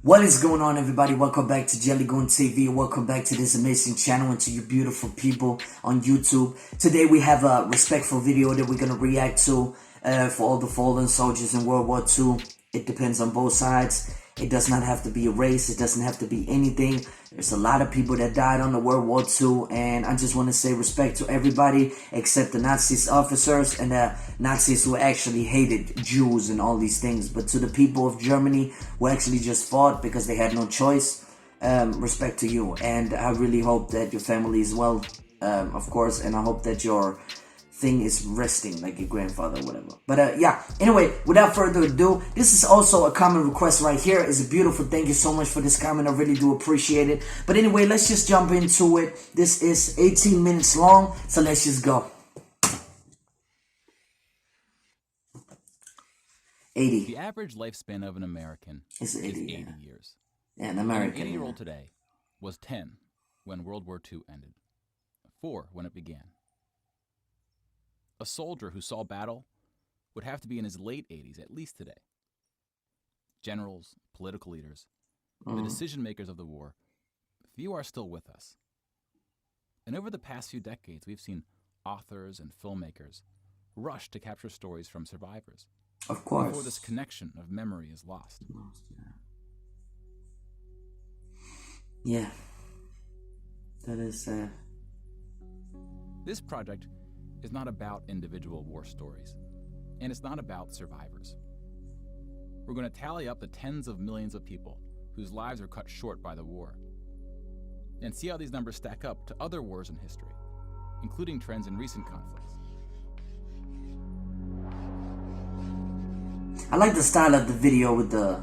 What is going on, everybody? Welcome back to Jellygoon TV. Welcome back to this amazing channel and to you beautiful people on YouTube. Today we have a respectful video that we're going to react to for all the fallen soldiers in World War II. It depends on both sides. It does not have to be a race. It doesn't have to be anything. There's a lot of people that died on the World War II, and I just want to say respect to everybody except the Nazis officers and the Nazis who actually hated Jews and all these things. But to the people of Germany who actually just fought because they had no choice, respect to you. And I really hope that your family is well, of course, and I hope that your thing is resting like your grandfather or whatever. But yeah, anyway, without further ado, this is also a comment request right here. It's a beautiful. Thank you so much for this comment. I really do appreciate it. But anyway, let's just jump into it. This is 18 minutes long, so let's just go. 80. The average lifespan of an American is 80 years. Yeah, an American. An 80-year-old today was 10 when World War II ended, 4 when it began. A soldier who saw battle would have to be in his late 80s, at least today. Generals, political leaders, the decision makers of the war, few are still with us. And over the past few decades, we've seen authors and filmmakers rush to capture stories from survivors. Of course. Before this connection of memory is lost. Yeah. That is, This project is not about individual war stories, and it's not about survivors. We're going to tally up the tens of millions of people whose lives are cut short by the war, and see how these numbers stack up to other wars in history, including trends in recent conflicts. I like the style of the video with the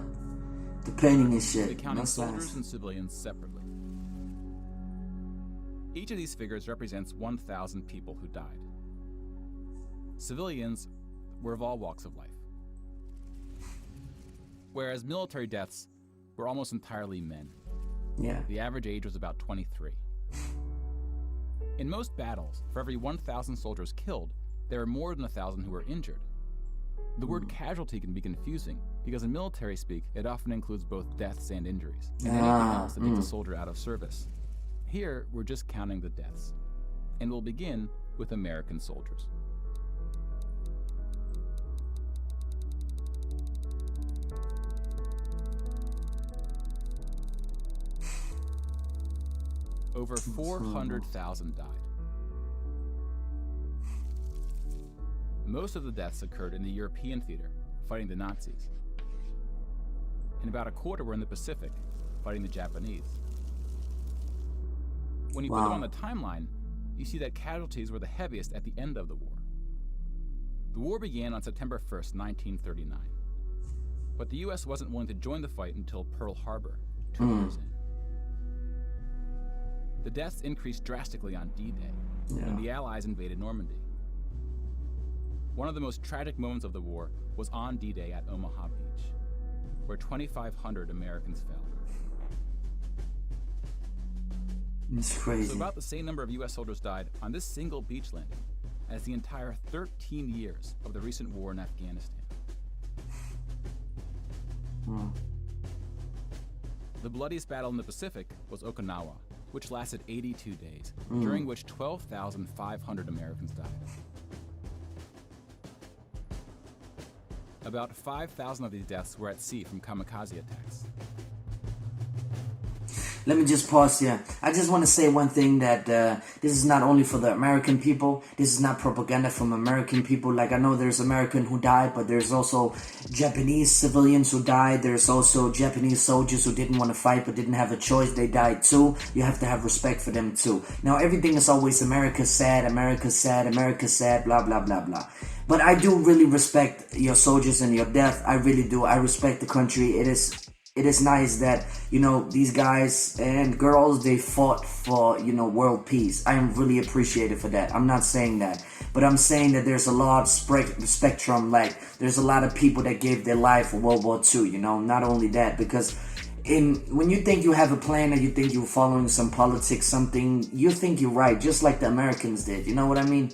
painting and shit. They're counting That's soldiers nice. and civilians separately. Each of these figures represents 1,000 people who died. Civilians were of all walks of life, whereas military deaths were almost entirely men. Yeah. The average age was about 23. In most battles, for every 1,000 soldiers killed, there are more than 1,000 who were injured. The word casualty can be confusing because in military speak, it often includes both deaths and injuries, and anything else that takes a soldier out of service. Here, we're just counting the deaths, and we'll begin with American soldiers. Over 400,000 died. Most of the deaths occurred in the European theater, fighting the Nazis. And about a quarter were in the Pacific, fighting the Japanese. When you put them on the timeline, you see that casualties were the heaviest at the end of the war. The war began on September 1st, 1939. But the US wasn't willing to join the fight until Pearl Harbor, 2 years in. The deaths increased drastically on D-Day, when the Allies invaded Normandy. One of the most tragic moments of the war was on D-Day at Omaha Beach, where 2,500 Americans fell. It's crazy. So about the same number of US soldiers died on this single beach landing as the entire 13 years of the recent war in Afghanistan. The bloodiest battle in the Pacific was Okinawa, which lasted 82 days, during which 12,500 Americans died. About 5,000 of these deaths were at sea from kamikaze attacks. Let me just pause here. I just want to say one thing, that this is not only for the American people. This is not propaganda from American people. Like, I know there's American who died, but there's also Japanese civilians who died. There's also Japanese soldiers who didn't want to fight but didn't have a choice. They died too. You have to have respect for them too. Now, everything is always America's sad, America's sad, America's sad, blah, blah, blah, blah. But I do really respect your soldiers and your death. I really do. I respect the country. It is nice that, you know, these guys and girls, they fought for, you know, world peace. I am really appreciative for that. I'm not saying that, but I'm saying that there's a lot of spectrum. Like, there's a lot of people that gave their life for World War II, you know, not only that, because when you think you have a plan and you think you're following some politics, something, you think you're right, just like the Americans did. You know what I mean?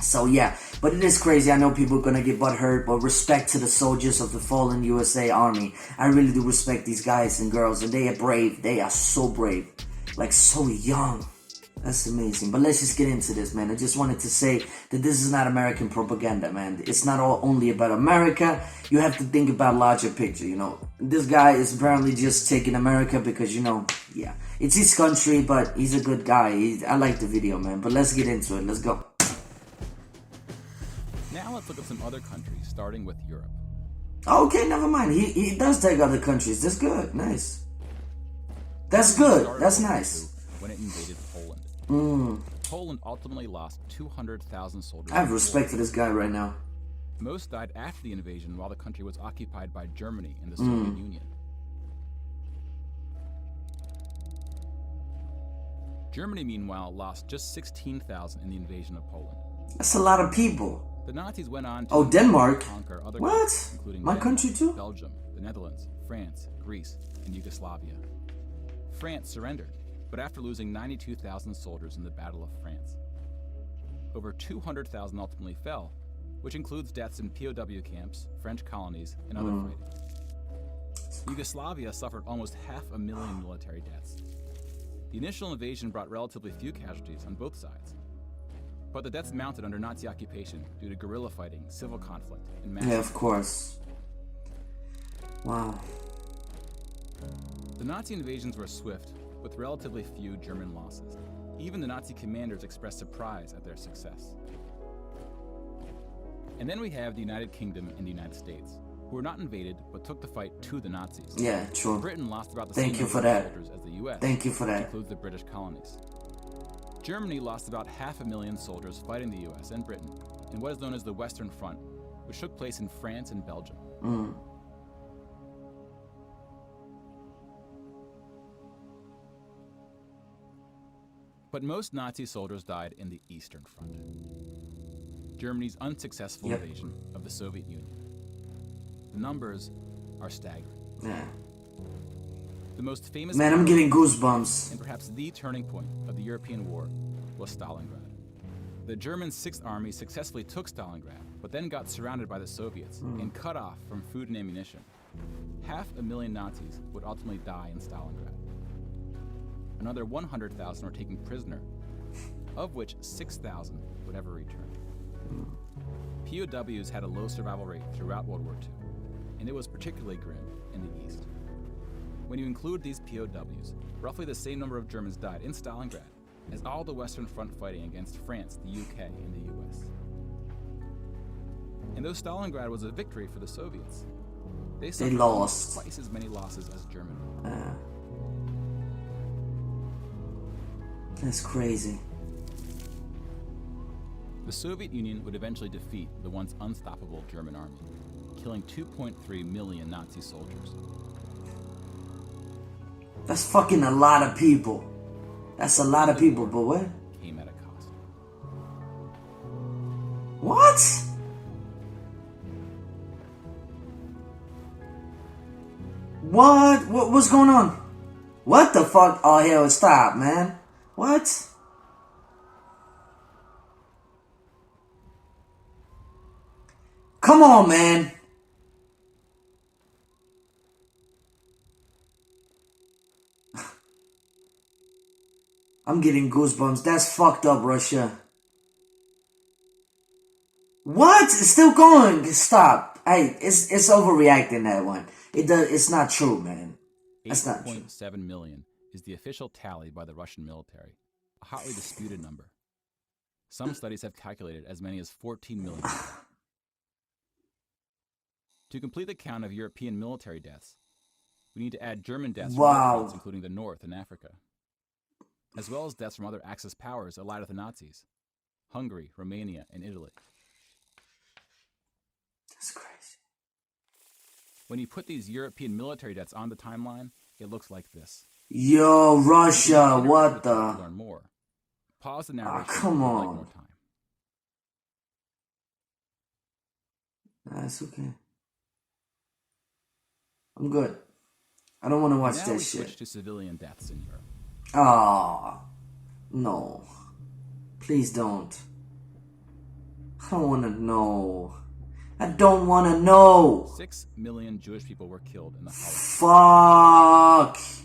So yeah, but it is crazy. I know people are gonna get butthurt, but respect to the soldiers of the fallen USA Army. I really do respect these guys and girls, and they are brave. They are so brave, like so young. That's amazing. But let's just get into this, man. I just wanted to say that this is not American propaganda, man. It's not all only about America. You have to think about larger picture, you know. This guy is apparently just taking America because, you know, yeah, it's his country, but he's a good guy. I like the video, man. But let's get into it. Let's go. Now let's look at some other countries, starting with Europe. Okay, never mind. He does take other countries. That's good. Nice. That's good. That's nice. When it invaded Poland. Poland ultimately lost 200,000 soldiers. I have respect for this guy right now. Most died after the invasion while the country was occupied by Germany and the Soviet Union. Germany, meanwhile, lost just 16,000 in the invasion of Poland. That's a lot of people. The Nazis went on to Denmark. conquer other What? countries, including My Denmark, country too? Belgium, the Netherlands, France, Greece, and Yugoslavia. France surrendered, but after losing 92,000 soldiers in the Battle of France. Over 200,000 ultimately fell, which includes deaths in POW camps, French colonies, and other fighting. Yugoslavia suffered almost 500,000 military deaths. The initial invasion brought relatively few casualties on both sides, but the deaths mounted under Nazi occupation due to guerrilla fighting, civil conflict, and massacre. Yeah, of course. Wow. The Nazi invasions were swift, with relatively few German losses. Even the Nazi commanders expressed surprise at their success. And then we have the United Kingdom and the United States, who were not invaded, but took the fight to the Nazis. Yeah, true. Britain lost about the Thank same you for number of that. soldiers as the US. Thank you for which that. includes the British colonies. Germany lost about 500,000 soldiers fighting the US and Britain in what is known as the Western Front, which took place in France and Belgium. But most Nazi soldiers died in the Eastern Front, Germany's unsuccessful invasion of the Soviet Union. The numbers are staggering. Yeah. The most famous Man, I'm battle getting goosebumps. and perhaps the turning point of the European war was Stalingrad. The German 6th Army successfully took Stalingrad, but then got surrounded by the Soviets and cut off from food and ammunition. 500,000 Nazis would ultimately die in Stalingrad. Another 100,000 were taken prisoner, of which 6,000 would ever return. POWs had a low survival rate throughout World War II, and it was particularly grim in the East. When you include these POWs, roughly the same number of Germans died in Stalingrad as all the Western Front fighting against France, the UK, and the US. And though Stalingrad was a victory for the Soviets, they suffered lost. twice as many losses as Germany. That's crazy. The Soviet Union would eventually defeat the once unstoppable German army, killing 2.3 million Nazi soldiers. That's fucking a lot of people. That's a lot of people, but what? Came at a cost. What? What's going on? What the fuck? Oh, hell, stop, man. What? Come on, man. I'm getting goosebumps. That's fucked up, Russia. What? It's still going. Stop. Hey, it's overreacting, that one. It's not true, man. That's not true. 8.7 million is the official tally by the Russian military, a hotly disputed number. Some studies have calculated as many as 14 million. To complete the count of European military deaths, we need to add German deaths from other fronts, including the North and Africa, as well as deaths from other Axis powers allied with the Nazis, Hungary, Romania, and Italy. That's crazy. When you put these European military deaths on the timeline, it looks like this. Yo, Russia, what To the? learn more. Pause the narration. Come if you'd like on. more time. That's okay. I'm good. I don't want to watch Now that we switch shit. to civilian deaths in Europe. Ah, no. Please don't. I don't want to know. I don't want to know. 6 million Jewish people were killed in the Holocaust. Fuck.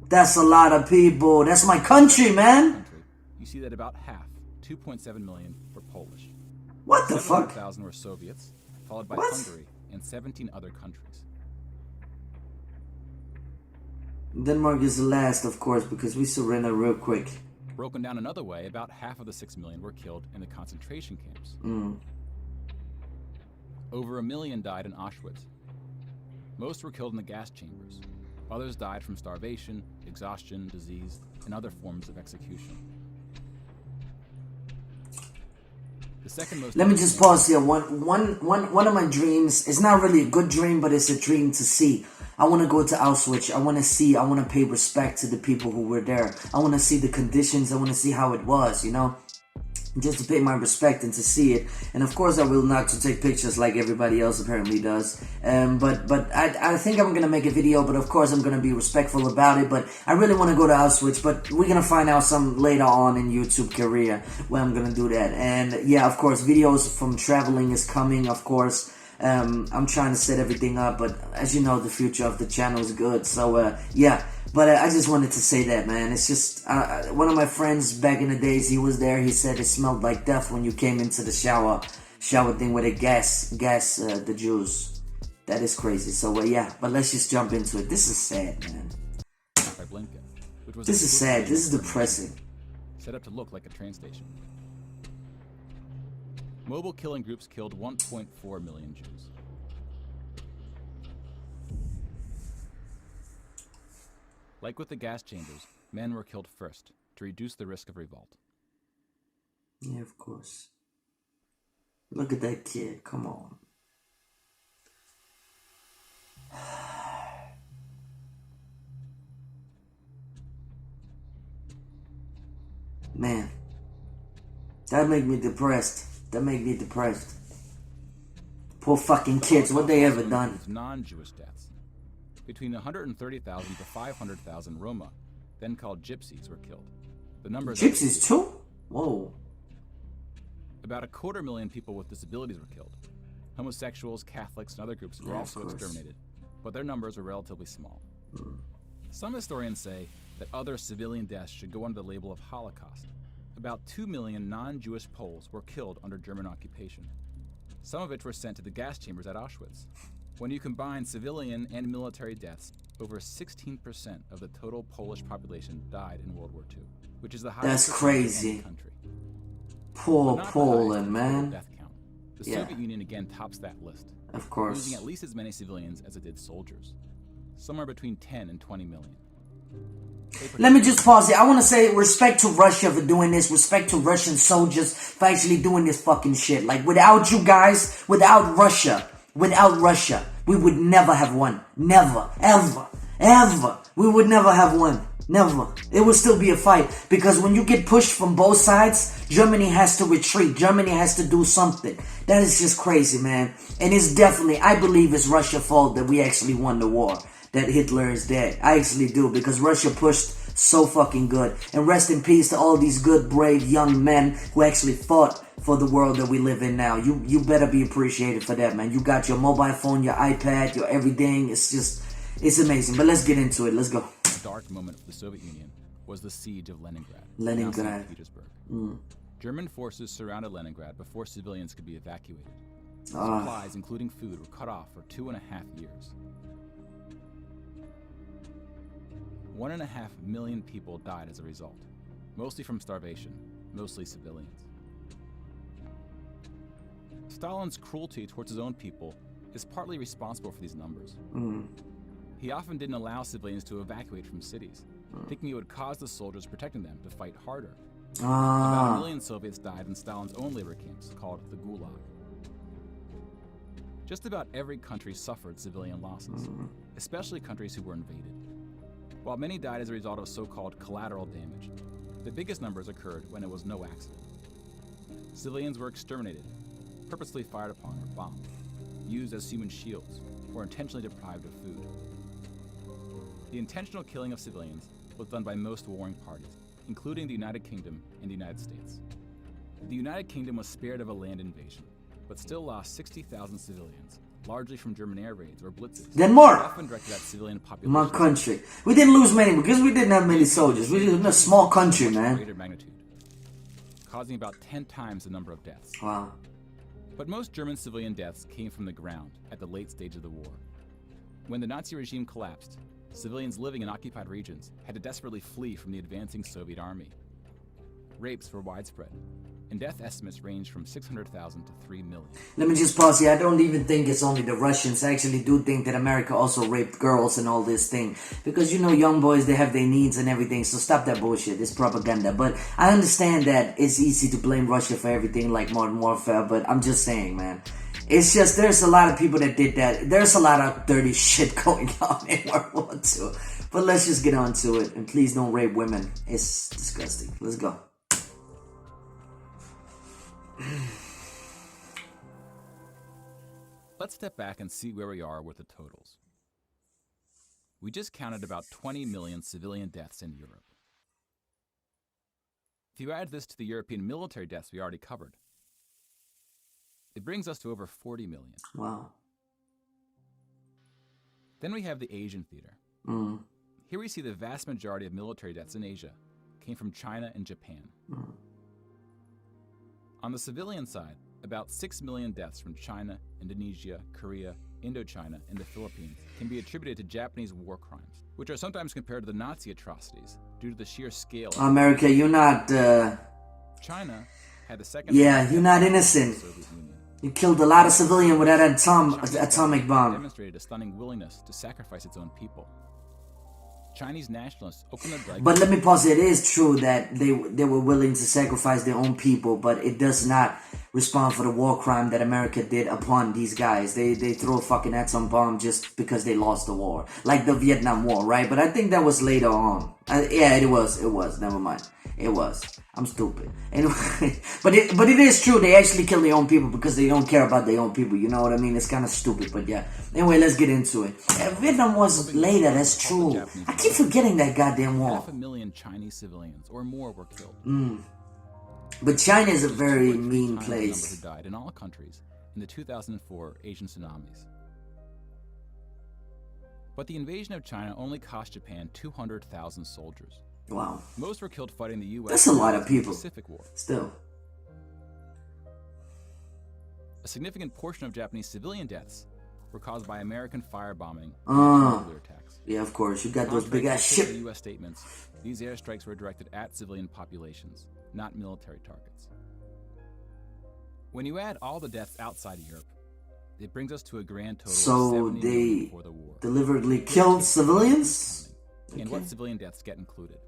That's a lot of people. That's my country, man. You see that about half, 2.7 million, were Polish. What the fuck? 700,000 were Soviets, followed by What? Hungary and 17 other countries. Denmark is the last, of course, because we surrender real quick. Broken down another way, about half of the 6 million were killed in the concentration camps. Over 1 million died in Auschwitz. Most were killed in the gas chambers. Others died from starvation, exhaustion, disease, and other forms of execution. The second most... Let me just pause here. One of my dreams, it's not really a good dream, but it's a dream to see. I want to go to Auschwitz. I want to pay respect to the people who were there. I want to see the conditions. I want to see how it was, you know? Just to pay my respect and to see it. And of course I will not to take pictures like everybody else apparently does. But I think I'm gonna make a video, but of course I'm gonna be respectful about it. But I really want to go to Auschwitz, but we're gonna find out some later on in YouTube career where I'm gonna do that. And yeah, of course, videos from traveling is coming, of course. I'm trying to set everything up, but as you know, the future of the channel is good. So yeah. But I just wanted to say that, man. It's just, one of my friends back in the days, he was there. He said it smelled like death when you came into the shower thing with the the Jews. That is crazy. So, yeah, but let's just jump into it. This is sad, man. By Blinken, which was this is sad. This is depressing. Set up to look like a train station. Mobile killing groups killed 1.4 million Jews. Like with the gas chambers, men were killed first to reduce the risk of revolt. Yeah, of course. Look at that kid. Come on. Man. That make me depressed. Poor fucking kids. What they ever done? Non-Jewish deaths. Between 130,000 to 500,000 Roma, then called Gypsies, were killed. The numbers Gypsies too? Whoa. About 250,000 people with disabilities were killed. Homosexuals, Catholics, and other groups were also exterminated, but their numbers were relatively small. Some historians say that other civilian deaths should go under the label of Holocaust. About 2 million non-Jewish Poles were killed under German occupation, some of which were sent to the gas chambers at Auschwitz. When you combine civilian and military deaths, over 16% of the total Polish population died in World War II, which is the highest That's crazy. in any country. Poor Poland, man. Death count. The Soviet Union again tops that list, of course, losing at least as many civilians as it did soldiers, somewhere between 10 and 20 million. Let me just pause here. I want to say respect to Russia for doing this. Respect to Russian soldiers for actually doing this fucking shit. Like, without you guys, without Russia, we would never have won. Never. Ever. We would never have won. Never. It would still be a fight. Because when you get pushed from both sides, Germany has to retreat. Germany has to do something. That is just crazy, man. And it's definitely, I believe it's Russia's fault that we actually won the war. That Hitler is dead. I actually do, because Russia pushed so fucking good. And rest in peace to all these good, brave young men who actually fought for the world that we live in now. You better be appreciated for that, man. You got your mobile phone, your iPad, your everything. It's amazing. But let's get into it. Let's go. The dark moment for the Soviet Union was the siege of Leningrad. Leningrad. Petersburg. German forces surrounded Leningrad before civilians could be evacuated. Supplies, including food, were cut off for 2.5 years. 1.5 million people died as a result, mostly from starvation, mostly civilians. Stalin's cruelty towards his own people is partly responsible for these numbers. He often didn't allow civilians to evacuate from cities, thinking it would cause the soldiers protecting them to fight harder. About 1 million Soviets died in Stalin's own labor camps, called the Gulag. Just about every country suffered civilian losses, especially countries who were invaded. While many died as a result of so-called collateral damage, the biggest numbers occurred when it was no accident. Civilians were exterminated, purposely fired upon or bombed, used as human shields, or intentionally deprived of food. The intentional killing of civilians was done by most warring parties, including the United Kingdom and the United States. The United Kingdom was spared of a land invasion, but still lost 60,000 civilians, largely from German air raids or blitzes. Then more. Often directed at civilian populations. My country. We didn't lose many because we didn't have many soldiers. We live in a small country, man. Greater magnitude, causing about 10 times the number of deaths. Wow. But most German civilian deaths came from the ground at the late stage of the war. When the Nazi regime collapsed, civilians living in occupied regions had to desperately flee from the advancing Soviet army. Rapes were widespread, and death estimates ranged from 600,000 to 3 million. Let me just pause here. I don't even think it's only the Russians. I actually do think that America also raped girls and all this thing. Because, you know, young boys, they have their needs and everything. So stop that bullshit. It's propaganda. But I understand that it's easy to blame Russia for everything like modern warfare. But I'm just saying, man. It's just, there's a lot of people that did that. There's a lot of dirty shit going on in World War II. But let's just get on to it. And please don't rape women. It's disgusting. Let's go. Let's step back and see where we are with the totals. We just counted about 20 million civilian deaths in Europe. If you add this to the European military deaths we already covered, it brings us to over 40 million. Wow. Then we have the Asian theater. Here we see the vast majority of military deaths in Asia came from China and Japan. On the civilian side, about 6 million deaths from China, Indonesia, Korea, Indochina, and the Philippines can be attributed to Japanese war crimes, which are sometimes compared to the Nazi atrocities due to the sheer scale of America, you're not, China had the second... Yeah, you're not innocent. Soviet Union. You killed a lot of civilians with that atomic bomb. Demonstrated a stunning willingness to sacrifice its own people. Chinese nationalists opened their dike. But let me pause. It is true that they were willing to sacrifice their own people, but it does not respond for the war crime that America did upon these guys. They throw a fucking atom bomb just because they lost the war, like the Vietnam War, right? But I think that was later on. Yeah, it was. Never mind. It was. I'm stupid. Anyway, but it is true. They actually kill their own people because they don't care about their own people. You know what I mean? It's kind of stupid, but yeah. Anyway, let's get into it. Vietnam was later. That's true. I keep forgetting that goddamn war. 500,000 Chinese civilians or more were killed. But China is a very 2.3 mean times place. The number who died in all countries in the 2004 Asian tsunamis. But the invasion of China only cost Japan 200,000 soldiers. Wow. Most were killed fighting the U.S. That's a lot of in the people. Pacific War. Still. A significant portion of Japanese civilian deaths were caused by American firebombing and nuclear attacks. Yeah, of course. You got those Contrary big ass to ships. U.S. statements, these airstrikes were directed at civilian populations, not military targets. When you add all the deaths outside of Europe, it brings us to a grand total of So 70 million they before the war. deliberately killed civilians? And Okay. what civilian deaths get included?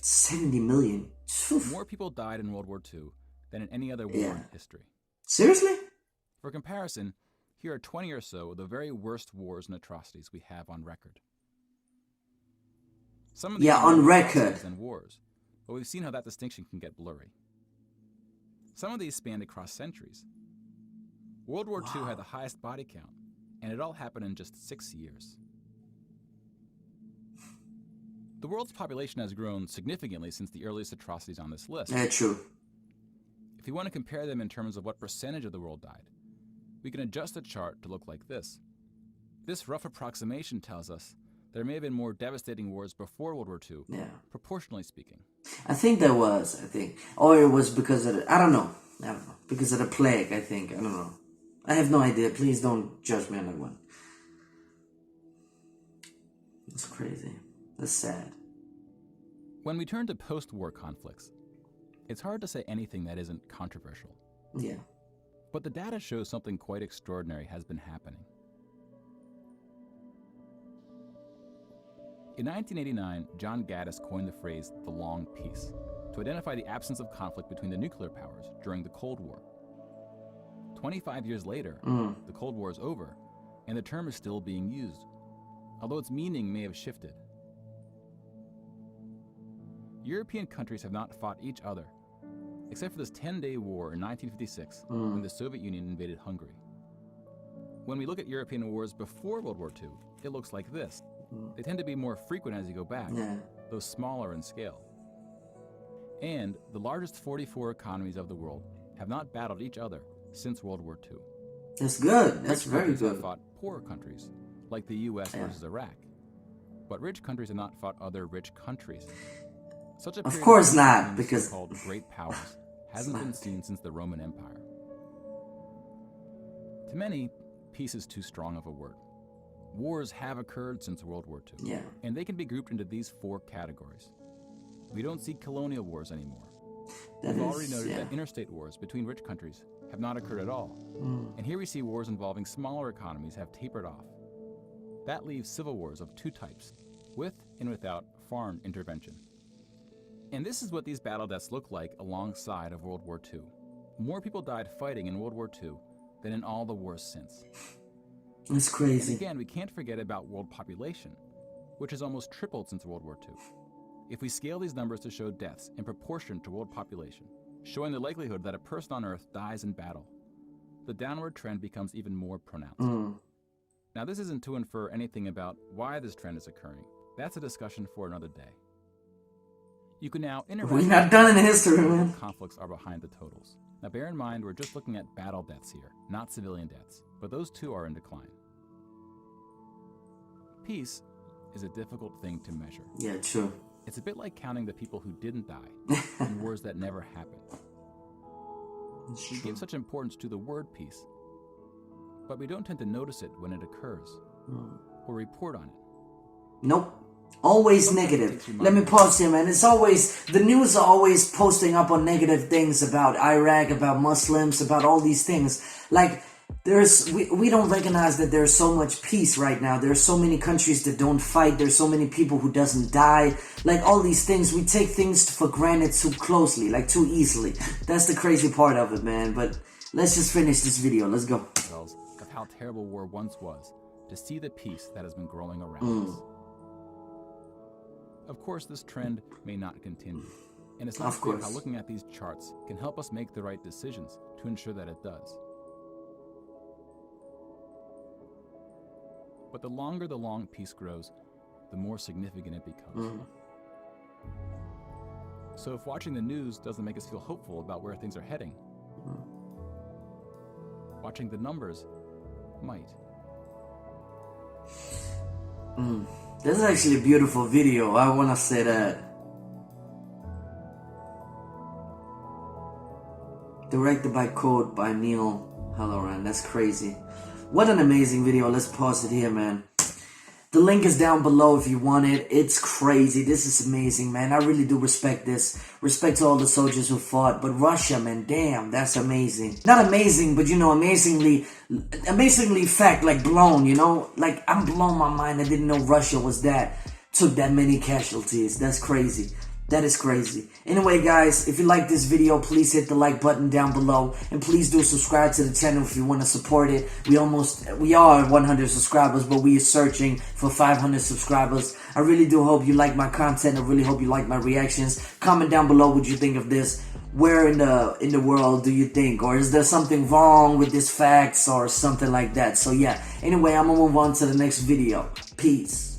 70 million. Phew. More people died in World War II than in any other war Yeah. in history. Seriously? For comparison, here are 20 or so of the very worst wars and atrocities we have on record. Some of these Yeah, are more on atrocities record. than wars, but we've seen how that distinction can get blurry. Some of these spanned across centuries. World War II had the highest body count, and it all happened in just 6 years. The world's population has grown significantly since the earliest atrocities on this list. Yeah, true. If you want to compare them in terms of what percentage of the world died, we can adjust the chart to look like this. This rough approximation tells us there may have been more devastating wars before World War II, Yeah. proportionally speaking. I think there was, Or it was because of the, I don't know. Because of the plague, I think. I don't know. I have no idea. Please don't judge me on that one. That's crazy. That's sad. When we turn to post-war conflicts, it's hard to say anything that isn't controversial. Yeah. But the data shows something quite extraordinary has been happening. In 1989, John Gaddis coined the phrase the long peace to identify the absence of conflict between the nuclear powers during the Cold War. 25 years later, the Cold War is over, and the term is still being used, although its meaning may have shifted. European countries have not fought each other, except for this 10-day war in 1956 when the Soviet Union invaded Hungary. When we look at European wars before World War II, it looks like this. They tend to be more frequent as you go back, Yeah. though smaller in scale. And the largest 44 economies of the world have not battled each other since World War II. That's good. That's Rich very countries have good. fought poorer countries, like the U.S. versus Iraq. But rich countries have not fought other rich countries. Such a period course of not, between because- so-called great powers hasn't been seen since the Roman Empire. To many, peace is too strong of a word. Wars have occurred since World War II, Yeah. and they can be grouped into these 4 categories. We don't see colonial wars anymore. That We've is, already noted yeah. that interstate wars between rich countries have not occurred at all. And here we see wars involving smaller economies have tapered off. That leaves civil wars of 2 types, with and without foreign intervention. And this is what these battle deaths look like alongside of World War II. More people died fighting in World War II than in all the wars since. That's And crazy. again, we can't forget about world population, which has almost tripled since World War II. If we scale these numbers to show deaths in proportion to world population, showing the likelihood that a person on Earth dies in battle, the downward trend becomes even more pronounced. Now, this isn't to infer anything about why this trend is occurring. That's a discussion for another day. You can now interact. We're not done in history, with man. what conflicts are behind the totals. Now, bear in mind, we're just looking at battle deaths here, not civilian deaths, but those too are in decline. Peace is a difficult thing to measure. Yeah, true. It's a bit like counting the people who didn't die in wars that never happened. It's We true. give such importance to the word peace, but we don't tend to notice it when it occurs or report on it. Nope. Always negative. Let me pause here, man. It's always, the news are always posting up on negative things about Iraq, about Muslims, about all these things. Like, we don't recognize that there's so much peace right now. There's so many countries that don't fight. There's so many people who doesn't die. Like, all these things, we take things for granted too closely, like too easily. That's the crazy part of it, man. But let's just finish this video. Let's go. Ourselves of how terrible war once was to see the peace that has been growing around us. Of course, this trend may not continue, and it's not Of clear course. how looking at these charts can help us make the right decisions to ensure that it does. But the longer the long peace grows, the more significant it becomes. So if watching the news doesn't make us feel hopeful about where things are heading, watching the numbers might. This is actually a beautiful video. I want to say that. Directed by Code by Neil Halloran. That's crazy. What an amazing video. Let's pause it here, man. The link is down below if you want it. It's crazy. This is amazing, man. I really do respect this. Respect to all the soldiers who fought. But Russia, man, damn, that's amazing. Not amazing, but you know, amazingly fact, like blown, you know? Like, I'm blown my mind. I didn't know Russia took that many casualties. That's crazy. That is crazy. Anyway, guys, if you like this video, please hit the like button down below. And please do subscribe to the channel if you want to support it. We are 100 subscribers, but we are searching for 500 subscribers. I really do hope you like my content. I really hope you like my reactions. Comment down below what you think of this. Where in the world do you think? Or is there something wrong with these facts or something like that? So yeah, anyway, I'm gonna move on to the next video. Peace.